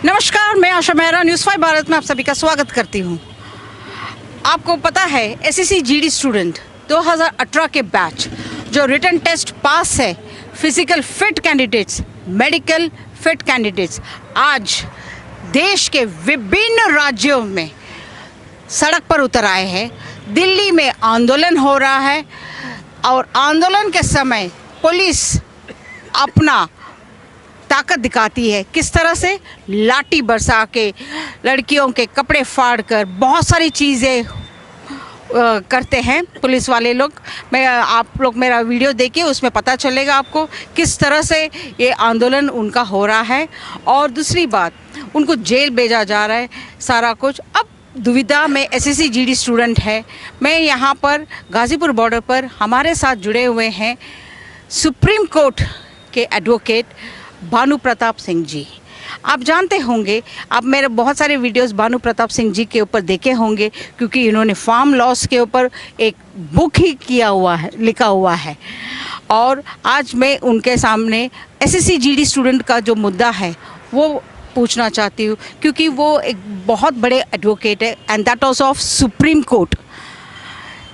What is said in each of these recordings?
नमस्कार, मैं आशा मेहरा न्यूज़ 5 भारत में आप सभी का स्वागत करती हूँ। आपको पता है एसएससी जीडी स्टूडेंट 2018 के बैच जो रिटन टेस्ट पास है, physical fit candidates, medical fit candidates आज देश के विभिन्न राज्यों में सड़क पर उतर आए हैं। दिल्ली में आंदोलन हो रहा है और आंदोलन के समय पुलिस अपना ताकत दिखाती है। किस तरह से लाठी बरसा के, लड़कियों के कपड़े फाड़ कर, बहुत सारी चीज़ें करते हैं पुलिस वाले लोग। आप लोग मेरा वीडियो देखिए, उसमें पता चलेगा आपको किस तरह से ये आंदोलन उनका हो रहा है। और दूसरी बात, उनको जेल भेजा जा रहा है, सारा कुछ। अब दुविधा में एसएससी जीडी स्टूडेंट है। मैं यहाँ पर गाज़ीपुर बॉर्डर पर हमारे साथ जुड़े हुए हैं सुप्रीम कोर्ट के एडवोकेट भानु प्रताप सिंह जी। आप जानते होंगे, आप मेरे बहुत सारे वीडियोस भानु प्रताप सिंह जी के ऊपर देखे होंगे, क्योंकि इन्होंने फार्म लॉस के ऊपर एक बुक ही लिखा हुआ है। और आज मैं उनके सामने एसएससी जीडी स्टूडेंट का जो मुद्दा है वो पूछना चाहती हूँ, क्योंकि वो एक बहुत बड़े एडवोकेट है and that also of Supreme Court.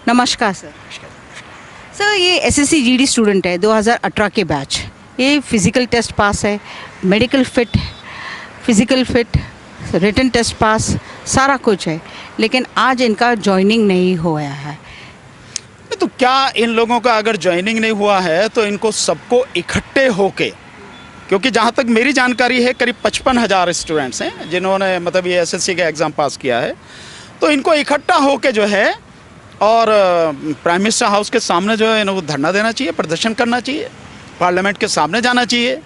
नमस्कार सर। सर, ये एसएससी जीडी स्टूडेंट है 2018 के बैच, ये फिज़िकल टेस्ट पास है, medical fit, physical fit, written test pass, सारा कुछ है, लेकिन आज इनका जॉइनिंग नहीं हुआ है। तो क्या इन लोगों का अगर ज्वाइनिंग नहीं हुआ है तो इनको सबको इकट्ठे होके, क्योंकि जहाँ तक मेरी जानकारी है करीब 55,000 स्टूडेंट्स हैं जिन्होंने मतलब ये एसएससी का एग्ज़ाम पास किया है, तो इनको इकट्ठा होके जो है और प्राइम मिनिस्टर हाउस के सामने जो है इनको धरना देना चाहिए, प्रदर्शन करना चाहिए, पार्लियामेंट के सामने जाना चाहिए।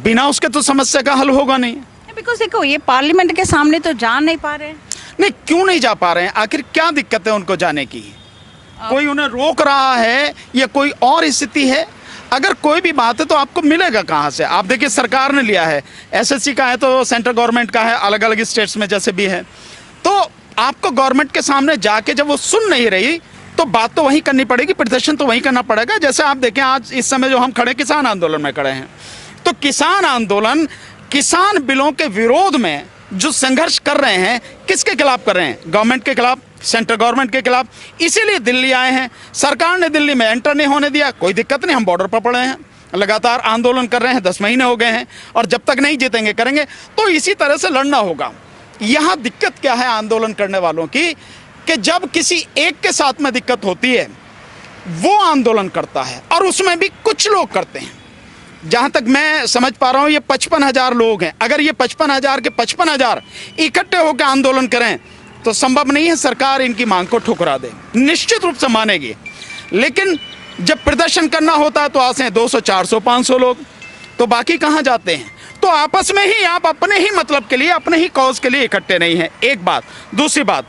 बिना उसके तो समस्या का हल होगा नहीं। बिकॉज देखो, ये पार्लियामेंट के सामने तो जा नहीं पा रहे हैं। नहीं, क्यों नहीं जा पा रहे हैं? आखिर क्या दिक्कत है उनको जाने की? कोई उन्हें रोक रहा है या कोई और स्थिति है? अगर कोई भी बात है तो आपको मिलेगा कहाँ से? आप देखिए, सरकार ने लिया है, एसएससी का है तो सेंट्रल गवर्नमेंट का है, अलग अलग स्टेट्स में जैसे भी है। तो आपको गवर्नमेंट के सामने जाके जब वो सुन नहीं रही तो बात तो वहीं करनी पड़ेगी, प्रदर्शन तो वहीं करना पड़ेगा। जैसे आप देखें, आज इस समय जो हम खड़े किसान आंदोलन में खड़े हैं, तो किसान आंदोलन किसान बिलों के विरोध में जो संघर्ष कर रहे हैं, किसके खिलाफ कर रहे हैं? गवर्नमेंट के खिलाफ, सेंट्रल गवर्नमेंट के खिलाफ। इसीलिए दिल्ली आए हैं। सरकार ने दिल्ली में एंटर नहीं होने दिया, कोई दिक्कत नहीं, हम बॉर्डर पर पड़े हैं, लगातार आंदोलन कर रहे हैं, 10 महीने हो गए हैं, और जब तक नहीं जीतेंगे करेंगे। तो इसी तरह से लड़ना होगा। यहाँ दिक्कत क्या है आंदोलन करने वालों की, कि जब किसी एक के साथ में दिक्कत होती है वो आंदोलन करता है, और उसमें भी कुछ लोग करते हैं। जहाँ तक मैं समझ पा रहा हूँ ये 55,000 लोग हैं। अगर ये 55,000 के 55,000 इकट्ठे होकर आंदोलन करें तो संभव नहीं है सरकार इनकी मांग को ठुकरा दे। निश्चित रूप से मानेगी, लेकिन जब प्रदर्शन करना होता है तो आते हैं 200, 400, 500 लोग, तो बाकी कहाँ जाते हैं? तो आपस में ही आप अपने ही मतलब के लिए, अपने ही कॉज के लिए इकट्ठे नहीं हैं। एक बात। दूसरी बात,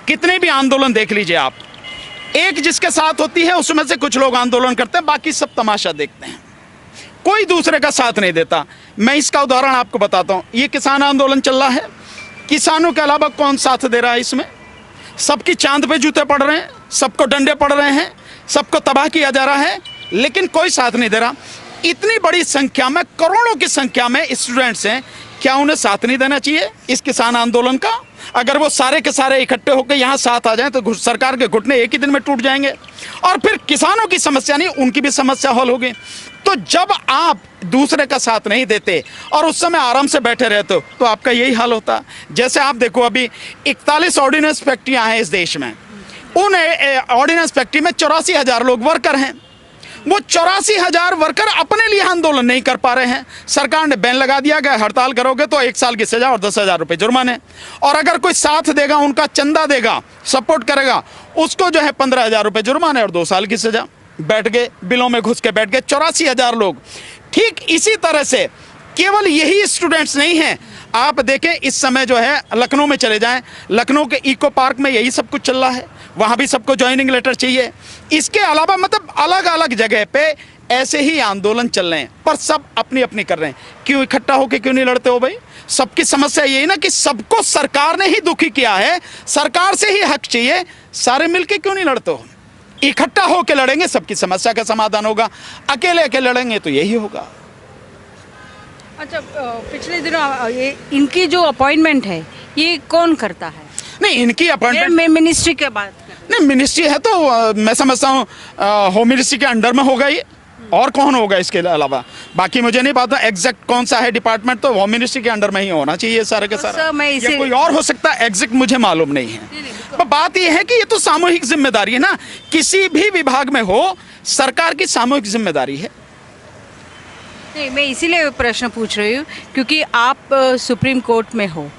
कितने भी आंदोलन देख लीजिए आप, एक जिसके साथ होती है उसमें से कुछ लोग आंदोलन करते हैं, बाकी सब तमाशा देखते हैं, कोई दूसरे का साथ नहीं देता। मैं इसका उदाहरण आपको बताता हूं। ये किसान आंदोलन चल रहा है, किसानों के अलावा कौन साथ दे रहा है इसमें? सबकी चांद पे जूते पड़ रहे हैं, सबको डंडे पड़ रहे हैं, सबको तबाह किया जा रहा है, लेकिन कोई साथ नहीं दे रहा। इतनी बड़ी संख्या में, करोड़ों की संख्या में स्टूडेंट्स हैं, क्या उन्हें साथ नहीं देना चाहिए इस किसान आंदोलन का? अगर वो सारे के सारे इकट्ठे होकर यहाँ साथ आ जाएं तो सरकार के घुटने एक ही दिन में टूट जाएंगे, और फिर किसानों की समस्या नहीं, उनकी भी समस्या हल होगी। तो जब आप दूसरे का साथ नहीं देते और उस समय आराम से बैठे रहते हो तो आपका यही हाल होता। जैसे आप देखो, अभी 41 ऑर्डिनेंस फैक्ट्रियाँ हैं इस देश में। उन ऑर्डिनेंस फैक्ट्री में 84,000 लोग वर्कर हैं। वो 84,000 वर्कर अपने लिए आंदोलन नहीं कर पा रहे हैं। सरकार ने बैन लगा दिया गया, हड़ताल करोगे तो 1 साल की सजा और 10,000 रुपये जुर्माने। और अगर कोई साथ देगा, उनका चंदा देगा, सपोर्ट करेगा, उसको जो है 15,000 रुपये जुर्माने और 2 साल की सजा। बैठ गए, बिलों में घुस के बैठ गए 84,000 लोग। ठीक इसी तरह से केवल यही स्टूडेंट्स नहीं हैं। आप देखें, इस समय जो है लखनऊ में चले जाएं, लखनऊ के इको पार्क में यही सब कुछ चल रहा है, वहाँ भी सबको ज्वाइनिंग लेटर चाहिए। इसके अलावा मतलब अलग अलग जगह पे ऐसे ही आंदोलन चल रहे हैं, पर सब अपनी अपनी कर रहे हैं। क्यों इकट्ठा होकर क्यों नहीं लड़ते हो भाई? सबकी समस्या यही ना कि सबको सरकार ने ही दुखी किया है, सरकार से ही हक चाहिए, सारे मिलके क्यों नहीं लड़ते हो? इकट्ठा होकर लड़ेंगे, सबकी समस्या का समाधान होगा। अकेले अकेले लड़ेंगे तो यही होगा। अच्छा, पिछले दिनों ये इनकी जो अपॉइंटमेंट है ये कौन करता है? नहीं, इनकी अपॉइंटमेंट मैं मिनिस्ट्री के बात कर रही नहीं, मिनिस्ट्री है तो मैं समझता हूँ होम मिनिस्ट्री के अंडर में होगा ये, और कौन होगा इसके अलावा। बाकी मुझे नहीं पता एग्जैक्ट कौन सा है डिपार्टमेंट, तो होम मिनिस्ट्री के अंडर में ही होना चाहिए सारे के तो सारा। सर, मैं इसे- या कोई और हो सकता है, एग्जैक्ट मुझे मालूम नहीं है। पर बात ये है कि ये तो सामूहिक जिम्मेदारी है ना, किसी भी विभाग में हो, सरकार की सामूहिक जिम्मेदारी है। नहीं, मैं इसीलिए प्रश्न पूछ रही हूँ क्योंकि आप सुप्रीम कोर्ट में हो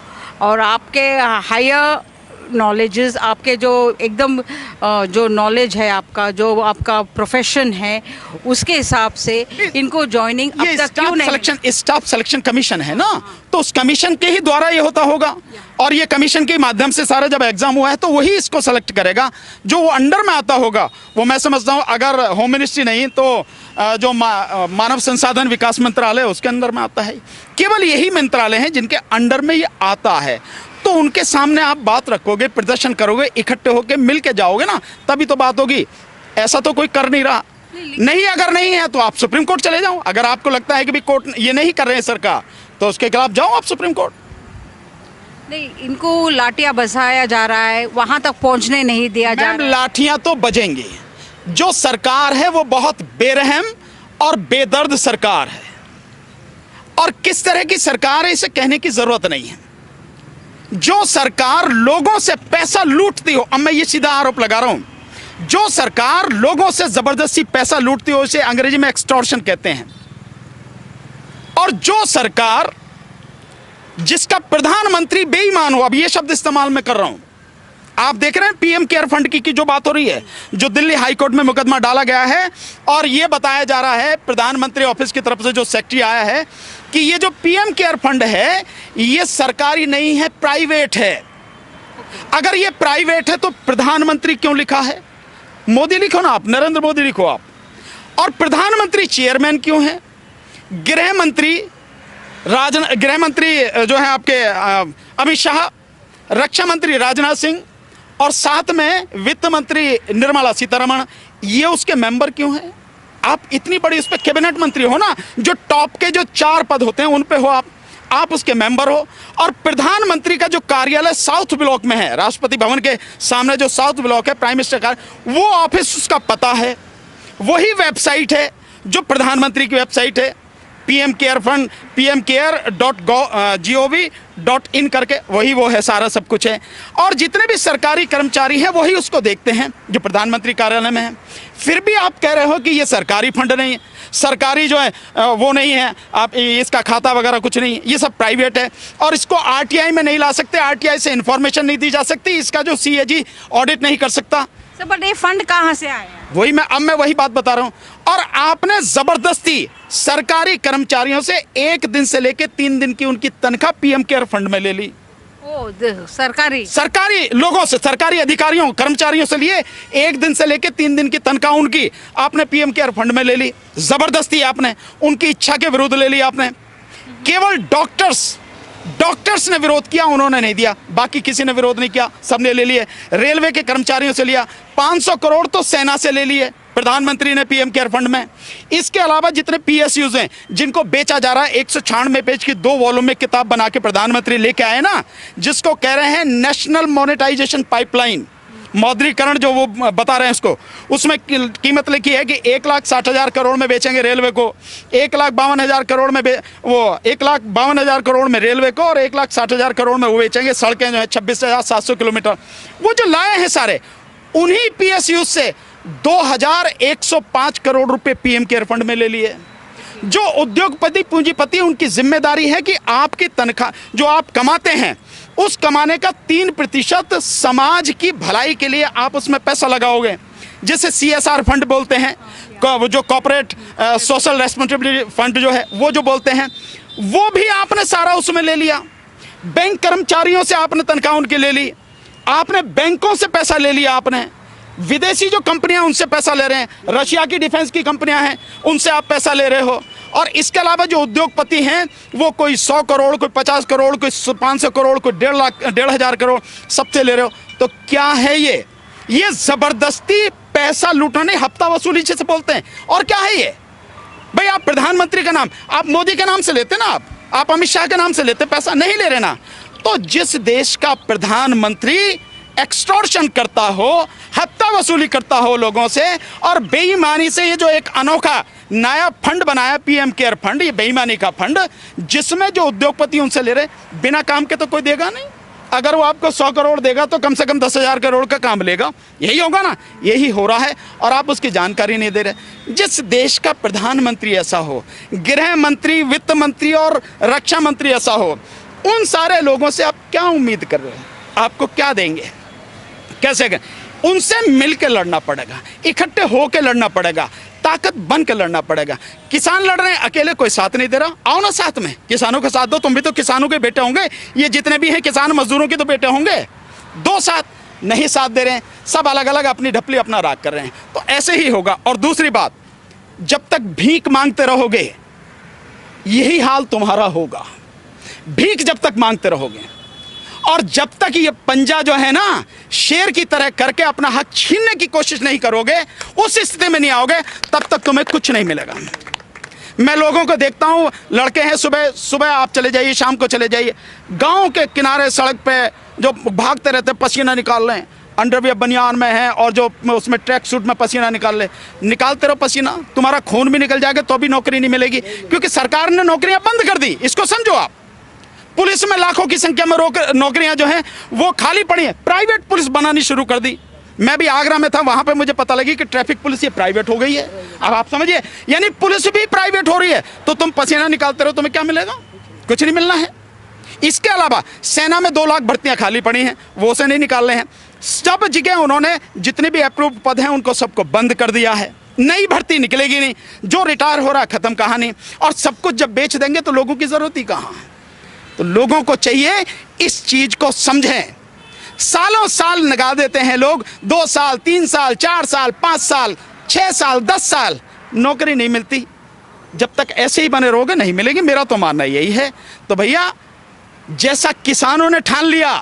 और आपके हायर नॉलेजेस, आपके जो एकदम जो नॉलेज है आपका, जो आपका प्रोफेशन है, उसके हिसाब से इनको ज्वाइनिंग अब ये तक क्यों नहीं स्टाफ सिलेक्शन कमीशन है ना, तो उस कमीशन के ही द्वारा ये होता होगा, और ये कमीशन के माध्यम से सारा जब एग्जाम हुआ है तो वही इसको सेलेक्ट करेगा जो वो अंडर में आता होगा। वो मैं समझता हूँ अगर होम मिनिस्ट्री नहीं तो जो मानव संसाधन विकास मंत्रालय उसके अंदर में आता है। केवल यही मंत्रालय हैं जिनके अंडर में ये आता है, तो उनके सामने आप बात रखोगे, प्रदर्शन करोगे, इकट्ठे होकर मिल के जाओगे ना, तभी तो बात होगी। ऐसा तो कोई कर नहीं रहा। नहीं, अगर नहीं है तो आप सुप्रीम कोर्ट चले जाओ। अगर आपको लगता है कि भी कोर्ट ये नहीं कर रहे हैं सरकार, तो उसके खिलाफ जाओ आप सुप्रीम कोर्ट। नहीं, इनको लाठियां बसाया जा रहा है, वहां तक पहुंचने नहीं दिया जा मैम, रहा है। लाठियां तो बजेंगी। जो सरकार है वो बहुत बेरहम और बेदर्द सरकार है, और किस तरह की सरकार है इसे कहने की जरूरत नहीं है। जो सरकार लोगों से पैसा लूटती हो, अब मैं ये सीधा आरोप लगा रहा हूं, जो सरकार लोगों से जबरदस्ती पैसा लूटती हो, इसे अंग्रेजी में एक्सटॉर्शन कहते हैं। और जो सरकार जिसका प्रधानमंत्री बेईमान हो, अब ये शब्द इस्तेमाल मैं कर रहा हूं, आप देख रहे हैं पीएम केयर फंड की जो बात हो रही है, जो दिल्ली हाई कोर्ट में मुकदमा डाला गया है, और ये बताया जा रहा है प्रधानमंत्री ऑफिस की तरफ से जो सेक्रेटरी आया है कि ये जो पीएम केयर फंड है ये सरकारी नहीं है, प्राइवेट है। अगर ये प्राइवेट है तो प्रधानमंत्री क्यों लिखा है? मोदी लिखो ना आप, नरेंद्र मोदी लिखो आप। और प्रधानमंत्री चेयरमैन क्यों है? गृह मंत्री जो है आपके अमित शाह, रक्षा मंत्री राजनाथ सिंह, और साथ में वित्त मंत्री निर्मला सीतारमण, ये उसके मेंबर क्यों हैं? आप इतनी बड़ी उस पर कैबिनेट मंत्री हो ना, जो टॉप के जो 4 पद होते हैं उन पे हो आप उसके मेंबर हो। और प्रधानमंत्री का जो कार्यालय साउथ ब्लॉक में है, राष्ट्रपति भवन के सामने जो साउथ ब्लॉक है, प्राइम मिनिस्टर का वो ऑफिस, उसका पता है, वही वेबसाइट है जो प्रधानमंत्री की वेबसाइट है, पीएम केयर फंड, pmcare.gov.in करके, वही वो है, सारा सब कुछ है। और जितने भी सरकारी कर्मचारी हैं वही उसको देखते हैं जो प्रधानमंत्री कार्यालय में है। फिर भी आप कह रहे हो कि ये सरकारी फंड नहीं है, सरकारी जो है वो नहीं है, आप इसका खाता वगैरह कुछ नहीं है, ये सब प्राइवेट है, और इसको आरटीआई में नहीं ला सकते, आरटीआई से इंफॉर्मेशन नहीं दी जा सकती, इसका जो सीएजी ऑडिट नहीं कर सकता। सर, बट ये फंड कहाँ से आया? वही मैं वही बात बता रहा हूं। और आपने जबरदस्ती सरकारी कर्मचारियों से 1 दिन से लेकर 3 दिन की उनकी तनख्वाह पीएम केयर फंड में ले ली। सरकारी लोगों से, सरकारी अधिकारियों कर्मचारियों से लिए 1 दिन से लेकर 3 दिन की तनख्वाह उनकी आपने पीएम केयर फंड में ले ली। जबरदस्ती आपने उनकी इच्छा के विरुद्ध ले ली आपने। केवल डॉक्टर्स ने विरोध किया, उन्होंने नहीं दिया, बाकी किसी ने विरोध नहीं किया, सबने ले लिए। रेलवे के कर्मचारियों से लिया, 500 करोड़ तो सेना से ले लिए प्रधानमंत्री ने पीएम केयर फंड में। इसके अलावा जितने पीएसयूज हैं जिनको बेचा जा रहा है, 196 पेज की 2 वॉल्यूम में किताब बना के प्रधानमंत्री लेके आए ना, जिसको कह रहे हैं नेशनल मोनेटाइजेशन पाइपलाइन, मौद्रीकरण जो वो बता रहे हैं उसको, उसमें कीमत लिखी है कि 1,60,000 करोड़ में बेचेंगे रेलवे को, 1,52,000 करोड़ में 1,52,000 करोड़ में रेलवे को, और 1,60,000 करोड़ में वो बेचेंगे सड़कें जो है 26,700 किलोमीटर। वो जो लाए हैं सारे, उन्हीं पीएसयू से 2,105 करोड़ रुपए पीएम केयर फंड में ले लिए। जो उद्योगपति पूंजीपति, उनकी जिम्मेदारी है कि आपकी तनख्वाह जो आप कमाते हैं, उस कमाने का 3% समाज की भलाई के लिए आप उसमें पैसा लगाओगे, जिसे CSR फंड बोलते हैं, जो कॉर्पोरेट सोशल रेस्पॉन्सिबिलिटी फंड जो है वो जो बोलते हैं, वो भी आपने सारा उसमें ले लिया। बैंक कर्मचारियों से आपने तनख्वाह उनकी ले ली, आपने बैंकों से पैसा ले लिया, आपने विदेशी जो कंपनियां उनसे पैसा ले रहे हैं, रशिया की डिफेंस की कंपनियां हैं उनसे आप पैसा ले रहे हो। और इसके अलावा जो उद्योगपति हैं वो कोई 100 करोड़, कोई 50 करोड़, कोई 500 करोड़, कोई 1,50,000 करोड़ सबसे ले रहे हो। तो क्या है ये जबरदस्ती पैसा लूटने, हफ्ता वसूली से बोलते हैं। और क्या है ये भाई? आप प्रधानमंत्री का नाम आप मोदी के नाम से लेते ना, आप आप अमित शाह के नाम से लेते पैसा, नहीं ले रहे ना। तो जिस देश का प्रधानमंत्री एक्सटॉर्शन करता हो, हत्या वसूली करता हो लोगों से, और बेईमानी से ये जो एक अनोखा नया फंड बनाया पीएम केयर फंड, ये बेईमानी का फंड, जिसमें जो उद्योगपति उनसे ले रहे, बिना काम के तो कोई देगा नहीं। अगर वो आपको 100 करोड़ देगा तो कम से कम 10,000 करोड़ का काम लेगा, यही होगा ना। यही हो रहा है और आप उसकी जानकारी नहीं दे रहे। जिस देश का प्रधानमंत्री ऐसा हो, गृह मंत्री, वित्त मंत्री और रक्षा मंत्री ऐसा हो, उन सारे लोगों से आप क्या उम्मीद कर रहे हैं? आपको क्या देंगे? कैसे करें? उनसे मिलकर लड़ना पड़ेगा, इकट्ठे होकर लड़ना पड़ेगा, ताकत बन के लड़ना पड़ेगा। किसान लड़ रहे हैं, अकेले कोई साथ नहीं दे रहा, आओ ना साथ में, किसानों का साथ दो। तुम भी तो किसानों के बेटे होंगे, ये जितने भी हैं किसान मजदूरों के तो बेटे होंगे। दो साथ, नहीं साथ दे रहे हैं, सब अलग अलग अपनी ढपली अपना राग कर रहे हैं। तो ऐसे ही होगा। और दूसरी बात, जब तक भीख मांगते रहोगे यही हाल तुम्हारा होगा। भीख जब तक मांगते रहोगे और जब तक ये पंजा जो है ना शेर की तरह करके अपना हक छीनने की कोशिश नहीं करोगे, उस स्थिति में नहीं आओगे, तब तक तुम्हें कुछ नहीं मिलेगा। मैं लोगों को देखता हूँ, लड़के हैं, सुबह सुबह आप चले जाइए, शाम को चले जाइए, गांव के किनारे सड़क पे जो भागते रहते, पसीना निकाल रहे हैं, अंडरवियर बनियान में है और जो उसमें ट्रैक सूट में पसीना निकालते रहो पसीना, तुम्हारा खून भी निकल जाएगा तो भी नौकरी नहीं मिलेगी, क्योंकि सरकार ने नौकरियां बंद कर दी। इसको समझो आप। पुलिस में लाखों की संख्या में नौकरियां जो हैं वो खाली पड़ी हैं, प्राइवेट पुलिस बनानी शुरू कर दी। मैं भी आगरा में था, वहां पे मुझे पता लगी कि ट्रैफिक पुलिस ये प्राइवेट हो गई है। अब आप समझिए, यानी पुलिस भी प्राइवेट हो रही है। तो तुम पसीना निकालते रहो, तुम्हें क्या मिलेगा? कुछ नहीं मिलना है। इसके अलावा सेना में 2 लाख भर्तियां खाली पड़ी हैं, वो से नहीं निकाल रहे हैं। सब जगह उन्होंने जितने भी अप्रूव पद हैं उनको सबको बंद कर दिया है, नई भर्ती निकलेगी नहीं। जो रिटायर हो रहा है खत्म कहानी। और सब कुछ जब बेच देंगे तो लोगों की जरूरत ही कहाँ है? तो लोगों को चाहिए इस चीज को समझें। सालों साल लगा देते हैं लोग, 2 साल 3 साल 4 साल 5 साल 6 साल 10 साल, नौकरी नहीं मिलती। जब तक ऐसे ही बने रहोगे नहीं मिलेगी, मेरा तो मानना यही है। तो भैया, जैसा किसानों ने ठान लिया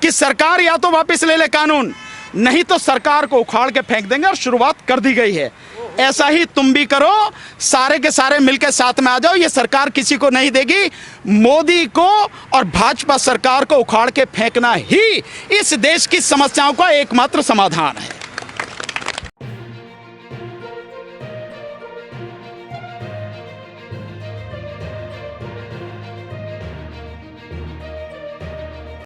कि सरकार या तो वापस ले ले कानून, नहीं तो सरकार को उखाड़ के फेंक देंगे, और शुरुआत कर दी गई है। ऐसा ही तुम भी करो, सारे के सारे मिलकर साथ में आ जाओ। ये सरकार किसी को नहीं देगी। मोदी को और भाजपा सरकार को उखाड़ के फेंकना ही इस देश की समस्याओं का एकमात्र समाधान है।